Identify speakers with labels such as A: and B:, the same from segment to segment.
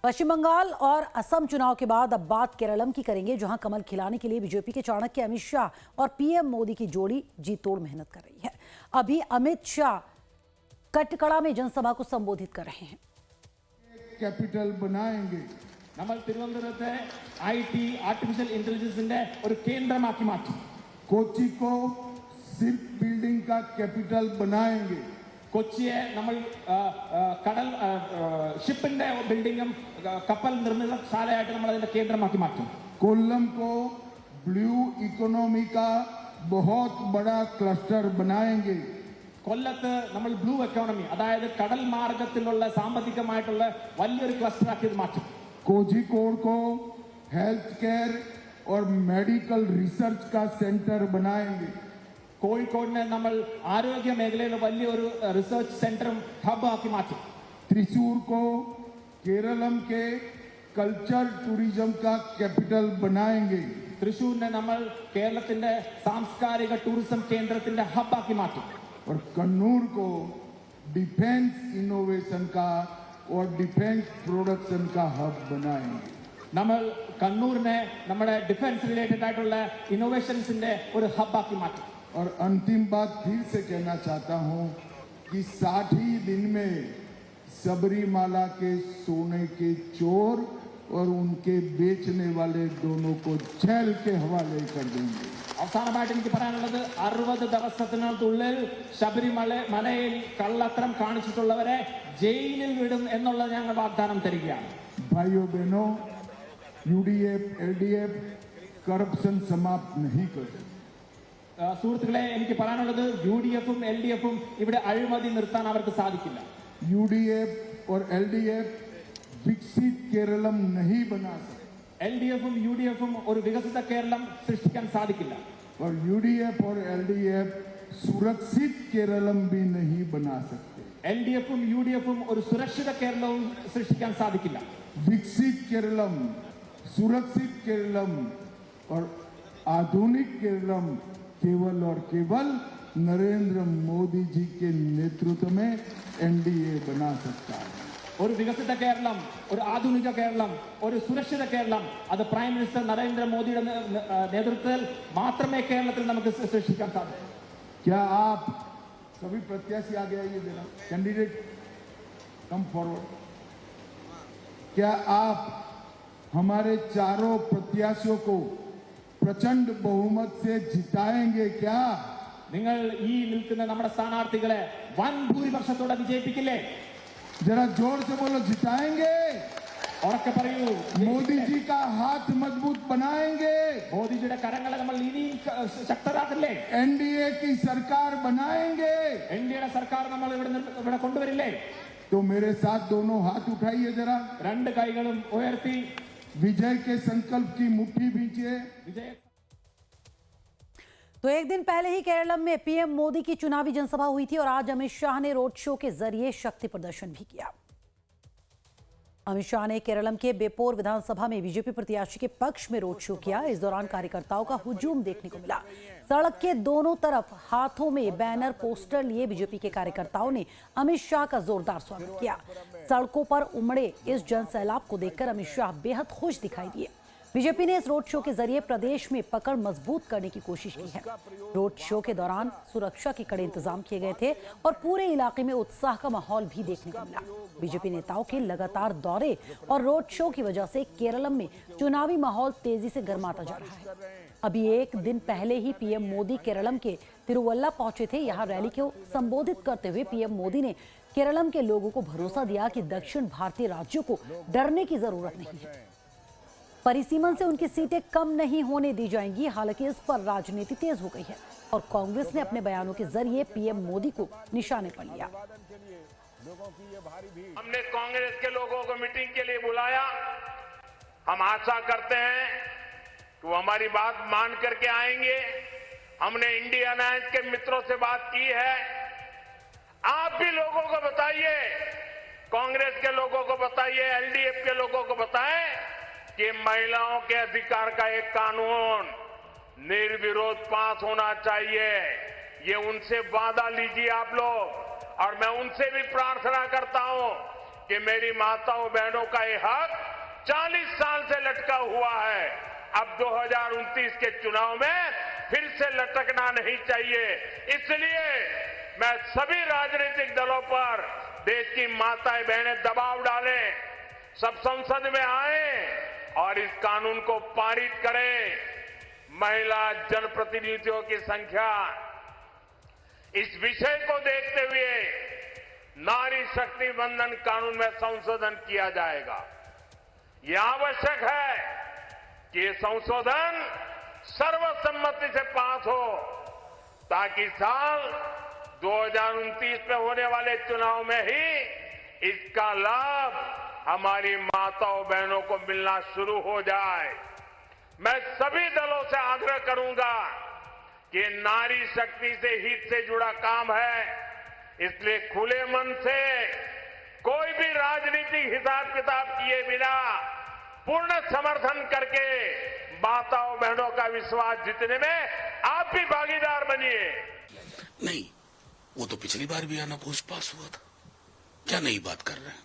A: पश्चिम बंगाल और असम चुनाव के बाद अब बात केरलम की करेंगे, जहां कमल खिलाने के लिए बीजेपी के चाणक्य अमित शाह और पीएम मोदी की जोड़ी जी तोड़ मेहनत कर रही है। अभी अमित शाह कटकड़ा में जनसभा को संबोधित कर रहे हैं।
B: कैपिटल बनाएंगे,
C: നമ്മൾ തിരുവനന്തപുരത്തെ ഐടി ആർട്ടിഫിഷ്യൽ ഇന്റലിജൻസിന്റെ ഒരു കേന്ദ്രമാക്കി മാറ്റും.
B: कोची को सिर्फ बिल्डिंग का कैपिटल बनाएंगे.
C: കൊച്ചിയെ നമ്മൾ കടൽ ഷിപ്പിന്റെ ബിൽഡിംഗും കപ്പൽ നിർമ്മിതശാലയായിട്ട് നമ്മൾ അതിന്റെ കേന്ദ്രമാക്കി മാറ്റും.
B: कोल्लम को ब्लू इकोनॉमी का बहुत बड़ा क्लस्टर बनाएंगे.
C: കൊല്ലത്ത് നമ്മൾ ബ്ലൂ എക്കോണമി, അതായത് കടൽ മാർഗത്തിലുള്ള സാമ്പത്തികമായിട്ടുള്ള വലിയൊരു ക്ലസ്റ്റർ ആക്കി മാറ്റും.
B: कोझिकोड को हेल्थ केयर और मेडिकल रिसर्च का सेंटर बनाएंगे.
C: കോഴിക്കോടിനെ നമ്മൾ ആരോഗ്യ മേഖലയിൽ വലിയൊരു റിസർച്ച് സെന്ററും ഹബ് ആക്കി മാറ്റും.
B: त्रिशूर को केरलम के कल्चर टूरिज्म का कैपिटल बनाएंगे.
C: തൃശ്ശൂരിനെ നമ്മൾ കേരളത്തിന്റെ സാംസ്കാരിക ടൂറിസം കേന്ദ്രത്തിന്റെ ഹബ് ആക്കി മാറ്റും.
B: और कन्नूर को डिफेंस इनोवेशन का और डिफेंस प्रोडक्शन का हब बनाएंगे.
C: നമ്മൾ കണ്ണൂരിനെ നമ്മുടെ ഡിഫൻസ് റിലേറ്റഡ് ആയിട്ടുള്ള ഇന്നോവേഷൻസിന്റെ ഒരു ഹബ് ആക്കി മാറ്റും.
B: और अंतिम बात फिर से कहना चाहता हूं कि 60 ही दिन में सबरीमाला के सोने के चोर और उनके बेचने वाले दोनों को जेल के हवाले कर देंगे.
C: അവസാനമായിട്ട് എനിക്ക് പറയാനുള്ളത് 60 ദിവസത്തിനുള്ളിൽ ശബരിമലയിൽ കള്ളത്തരം കാണിച്ചിട്ടുള്ളവരെ ജയിലിൽ വിടും എന്നുള്ളത് ഞങ്ങൾ വാഗ്ദാനം തരികയാണ്.
B: भाइयों बहनों, यूडीएफ एलडीएफ करप्शन समाप्त नहीं कर सकते.
C: സുഹൃത്തുക്കളെ, എനിക്ക് പറയാനുള്ളത് UDFും LDFും ഇവിടെ അഴിമതി നിർത്താൻ അവർക്ക് സാധിക്കില്ല.
B: यूडीएफ और एलडीएफ विकसित केरलम नहीं बना सकते.
C: LDFും UDFും ഒരു വികസിത കേരളം സൃഷ്ടിക്കാൻ സാധിക്കില്ല.
B: और यूडीएफ और एलडीएफ सुरक्षित केरलम भी नहीं बना सकते.
C: LDFും UDFും ഒരു സുരക്ഷിത കേരളവും സൃഷ്ടിക്കാൻ സാധിക്കില്ല.
B: विकसित केरलम, सुरक्षित केरलम और आधुनिक केरलम केवल और केवल नरेंद्र मोदी जी के नेतृत्व में एनडीए बना सकता है.
C: ഒരു വികസിത കേരളം, ഒരു ആധുനിക കേരളം, ഒരു സുരക്ഷിത കേരളം, അത് പ്രൈം മിനിസ്റ്റർ നരേന്ദ്രമോദിയുടെ നേതൃത്വത്തിൽ മാത്രമേ കേരളത്തിൽ നമുക്ക് സൃഷ്ടിക്കാൻ സാധിക്കൂ.
B: क्या आप सभी प्रत्याशी आगे आइए जरा, कैंडिडेट कम फॉरवर्ड. क्या आप हमारे चारों प्रत्याशियों को प्रचंड बहुमत से जिताएंगे क्या?
C: നിങ്ങൾ ഈ നിൽക്കുന്ന നമ്മുടെ സ്ഥാനാർത്ഥികളെ വൻ ഭൂരിപക്ഷത്തോടെ വിജയിപ്പിക്കില്ലേ?
B: जरा जोर से बोलो, जिताएंगे.
C: ഉറക്കെ പറയൂ.
B: मोदी जी का हाथ मजबूत बनाएंगे.
C: മോദിജിയുടെ കരങ്ങളെ നമ്മൾ ഇനിയും ശക്തരാക്കില്ലേ?
B: एनडीए की सरकार बनाएंगे.
C: എൻഡിഎയുടെ സർക്കാർ നമ്മൾ ഇവിടെ കൊണ്ടുവരില്ലേ?
B: तो मेरे साथ दोनों हाथ उठाइए जरा,
C: രണ്ട് കൈകളും ഉയർത്തി
B: विजय के संकल्प की मुट्ठी भींचिए.
C: വിജയ
A: तो एक दिन पहले ही केरलम में पीएम मोदी की चुनावी जनसभा हुई थी और आज अमित शाह ने रोड शो के जरिए शक्ति प्रदर्शन भी किया। अमित शाह ने केरलम के बेपोर विधानसभा में बीजेपी प्रत्याशी के पक्ष में रोड शो किया। इस दौरान कार्यकर्ताओं का हुजूम देखने को मिला। सड़क के दोनों तरफ हाथों में बैनर पोस्टर लिए बीजेपी के कार्यकर्ताओं ने अमित शाह का जोरदार स्वागत किया। सड़कों पर उमड़े इस जनसैलाब को देखकर अमित शाह बेहद खुश दिखाई दिए। बीजेपी ने इस रोड शो के जरिए प्रदेश में पकड़ मजबूत करने की कोशिश की है। रोड शो के दौरान सुरक्षा के कड़े इंतजाम किए गए थे और पूरे इलाके में उत्साह का माहौल भी देखने को मिला। बीजेपी नेताओं के लगातार दौरे और रोड शो की वजह से केरलम में चुनावी माहौल तेजी से गर्माता जा रहा है। अभी एक दिन पहले ही पीएम मोदी केरलम के तिरुवल्ला पहुंचे थे। यहाँ रैली को संबोधित करते हुए पीएम मोदी ने केरलम के लोगों को भरोसा दिया कि दक्षिण भारतीय राज्यों को डरने की जरूरत नहीं है। परिसीमन से उनकी सीटें कम नहीं होने दी जाएंगी। हालांकि इस पर राजनीति तेज हो गई है और कांग्रेस ने अपने बयानों के जरिए पीएम मोदी को निशाने पर लिया।
D: हमने कांग्रेस के लोगों को मीटिंग के लिए बुलाया। हम आशा करते हैं कि वो हमारी बात मान करके आएंगे। हमने इंडिया अलायंस के मित्रों से बात की है। आप भी लोगों को बताइए, कांग्रेस के लोगों को बताइए, एलडीएफ के लोगों को बताएं कि महिलाओं के अधिकार का एक कानून निर्विरोध पास होना चाहिए। ये उनसे वादा लीजिए आप लोग। और मैं उनसे भी प्रार्थना करता हूं कि मेरी माताओं बहनों का ये हक 40 साल से लटका हुआ है। अब 2029 के चुनाव में फिर से लटकना नहीं चाहिए। इसलिए मैं सभी राजनीतिक दलों पर देश की माताएं बहनें दबाव डालें, सब संसद में आए और इस कानून को पारित करें। महिला जनप्रतिनिधियों की संख्या, इस विषय को देखते हुए नारी शक्ति बंधन कानून में संशोधन किया जाएगा। यह आवश्यक है कि ये संशोधन सर्वसम्मति से पास हो, ताकि साल 2029 में होने वाले चुनाव में ही इसका लाभ हमारी माताओं बहनों को मिलना शुरू हो जाए। मैं सभी दलों से आग्रह करूंगा कि नारी शक्ति से हित से जुड़ा काम है, इसलिए खुले मन से कोई भी राजनीतिक हिसाब किताब किए बिना पूर्ण समर्थन करके माताओं बहनों का विश्वास जीतने में आप भी भागीदार बनिए।
E: नहीं, वो तो पिछली बार भी आना भोज पास हुआ था। क्या नई बात कर रहे हैं?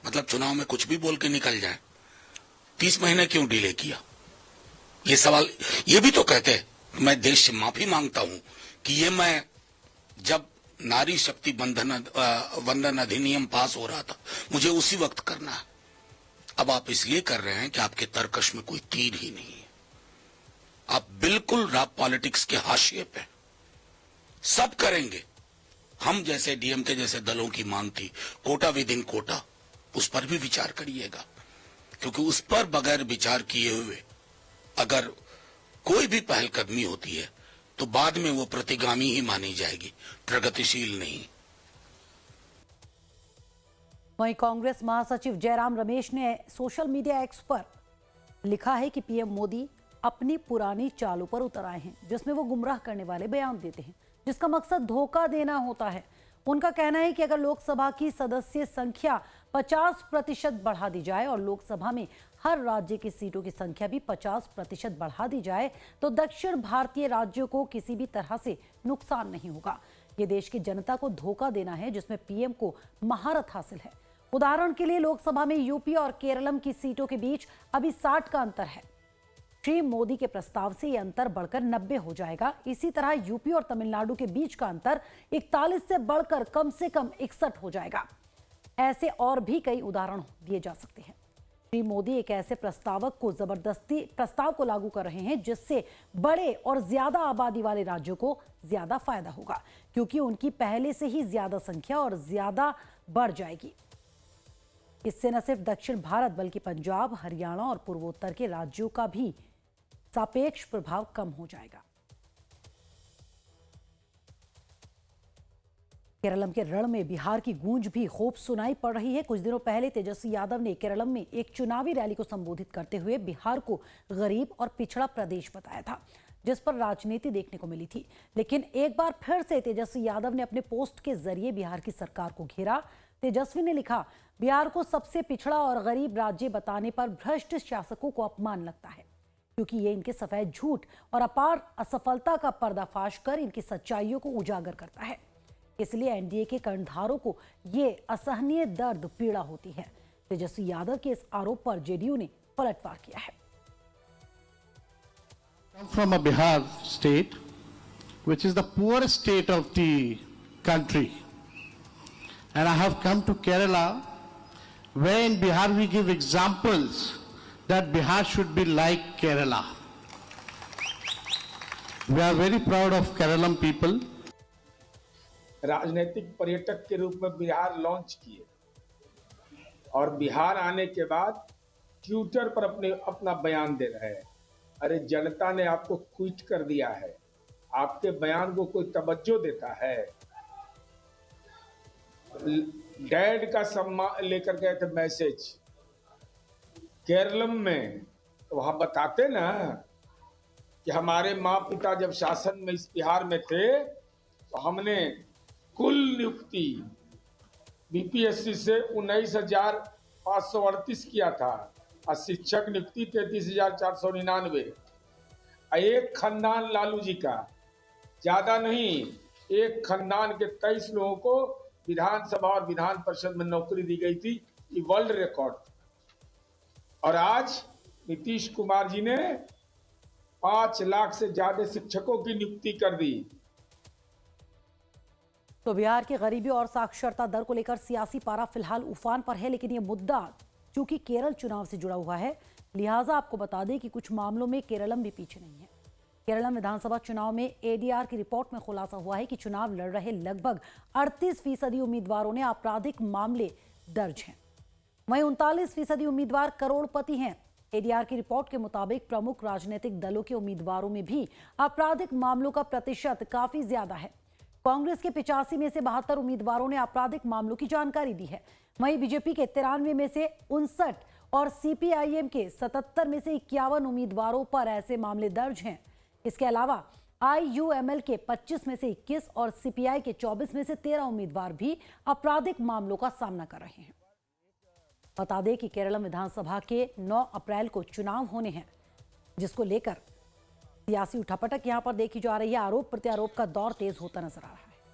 E: मतलब चुनाव में कुछ भी बोल के निकल जाए। 30 महीने क्यों डिले किया? ये सवाल ये भी तो कहते हैं। मैं देश से माफी मांगता हूं कि ये मैं जब नारी शक्ति वंदन अधिनियम पास हो रहा था, मुझे उसी वक्त करना है। अब आप इसलिए कर रहे हैं कि आपके तर्कश में कोई तीर ही नहीं है। आप बिल्कुल रॉ पॉलिटिक्स के हाशिए पे। सब करेंगे। हम जैसे डीएमके जैसे दलों की मांग थी कोटा विद इन कोटा, उस पर भी विचार करिएगा, क्योंकि उस पर बगैर विचार किए हुए अगर कोई भी पहलकदमी होती है तो बाद में वो प्रतिगामी ही मानी जाएगी, प्रगतिशील नहीं।
A: वहीं कांग्रेस महासचिव जयराम रमेश ने सोशल मीडिया एक्स पर लिखा है कि पीएम मोदी अपनी पुरानी चालों पर उतर आए हैं, जिसमें वो गुमराह करने वाले बयान देते हैं, जिसका मकसद धोखा देना होता है। उनका कहना है कि अगर लोकसभा की सदस्य संख्या 50% बढ़ा दी जाए और लोकसभा में हर राज्य की सीटों की संख्या भी 50% बढ़ा दी जाए तो दक्षिण भारतीय राज्यों को किसी भी तरह से नुकसान नहीं होगा। ये देश की जनता को धोखा देना है, जिसमें पीएम को महारत हासिल है। उदाहरण के लिए लोकसभा में यूपी और केरलम की सीटों के बीच अभी 60 का अंतर है। श्री मोदी के प्रस्ताव से यह अंतर बढ़कर 90 हो जाएगा। इसी तरह यूपी और तमिलनाडु के बीच का अंतर 41 से बढ़कर कम से कम 61 हो जाएगा। ऐसे और भी कई उदाहरण दिए जा सकते हैं। श्री मोदी एक ऐसे प्रस्ताव को लागू कर रहे हैं जिससे बड़े और ज्यादा आबादी वाले राज्यों को ज्यादा फायदा होगा, क्योंकि उनकी पहले से ही ज्यादा संख्या और ज्यादा बढ़ जाएगी। इससे न सिर्फ दक्षिण भारत बल्कि पंजाब, हरियाणा और पूर्वोत्तर के राज्यों का भी सापेक्ष प्रभाव कम हो जाएगा। केरलम के रण में बिहार की गूंज भी खूब सुनाई पड़ रही है। कुछ दिनों पहले तेजस्वी यादव ने केरलम में एक चुनावी रैली को संबोधित करते हुए बिहार को गरीब और पिछड़ा प्रदेश बताया था, जिस पर राजनीति देखने को मिली थी। लेकिन एक बार फिर से तेजस्वी यादव ने अपने पोस्ट के जरिए बिहार की सरकार को घेरा। तेजस्वी ने लिखा, बिहार को सबसे पिछड़ा और गरीब राज्य बताने पर भ्रष्ट शासकों को अपमान लगता है, क्योंकि ये इनके सफेद झूठ और अपार असफलता का पर्दाफाश कर इनकी सच्चाइयों को उजागर करता है। इसलिए एनडीए के कर्णधारों को ये असहनीय दर्द पीड़ा होती है। तेजस्वी यादव के इस आरोप पर जेडीयू ने पलटवार किया है।
F: From a Bihar state, which is the poorest state of the country, and I have come to Kerala, where in Bihar we give examples that Bihar should be like Kerala. We are very proud of Keralam people.
G: राजनीतिक पर्यटक के रूप में Bihar launch किए और बिहार आने के बाद ट्विटर पर अपना बयान दे रहे हैं। अरे जनता ने आपको क्विट कर दिया है, आपके बयान को कोई तवज्जो देता है? डैड का सम्मान लेकर गए थे मैसेज केरलम में, तो वहां बताते ना कि हमारे माँ पिता जब शासन में इस बिहार में थे तो हमने कुल नियुक्ति बीपीएससी से 19,538 किया था और शिक्षक नियुक्ति 33,499। एक खानदान लालू जी का, ज्यादा नहीं, एक खानदान के 23 लोगों को विधानसभा और विधान परिषद में नौकरी दी गई थी, ये वर्ल्ड रिकॉर्ड। और आज नीतीश कुमार जी ने 5 लाख से ज्यादा शिक्षकों की नियुक्ति कर दी।
A: तो बिहार की गरीबी और साक्षरता दर को लेकर सियासी पारा फिलहाल उफान पर है, लेकिन ये मुद्दा चूंकि केरल चुनाव से जुड़ा हुआ है, लिहाजा आपको बता दें कि कुछ मामलों में केरलम भी पीछे नहीं है। केरलम विधानसभा चुनाव में एडीआर की रिपोर्ट में खुलासा हुआ है कि चुनाव लड़ रहे लगभग 38% उम्मीदवारों ने आपराधिक मामले दर्ज हैं। वहीं 39% उम्मीदवार करोड़पति हैं। एडीआर की रिपोर्ट के मुताबिक प्रमुख राजनीतिक दलों के उम्मीदवारों में भी आपराधिक मामलों का प्रतिशत काफी ज्यादा है। कांग्रेस के 85 में से 72 उम्मीदवारों ने आपराधिक मामलों की जानकारी दी है। वहीं बीजेपी के 93 में से 59 और सीपीआईएम के 77 में से 51 उम्मीदवारों पर ऐसे मामले दर्ज हैं। इसके अलावा आईयूएमएल के 25 में से 21 और सीपीआई के 24 में से 13 उम्मीदवार भी आपराधिक मामलों का सामना कर रहे हैं। बता दें कि केरल विधानसभा के 9 अप्रैल को चुनाव होने हैं, जिसको लेकर सियासी उठापटक यहां पर देखी जा रही है। आरोप प्रत्यारोप का दौर तेज होता नजर आ रहा है।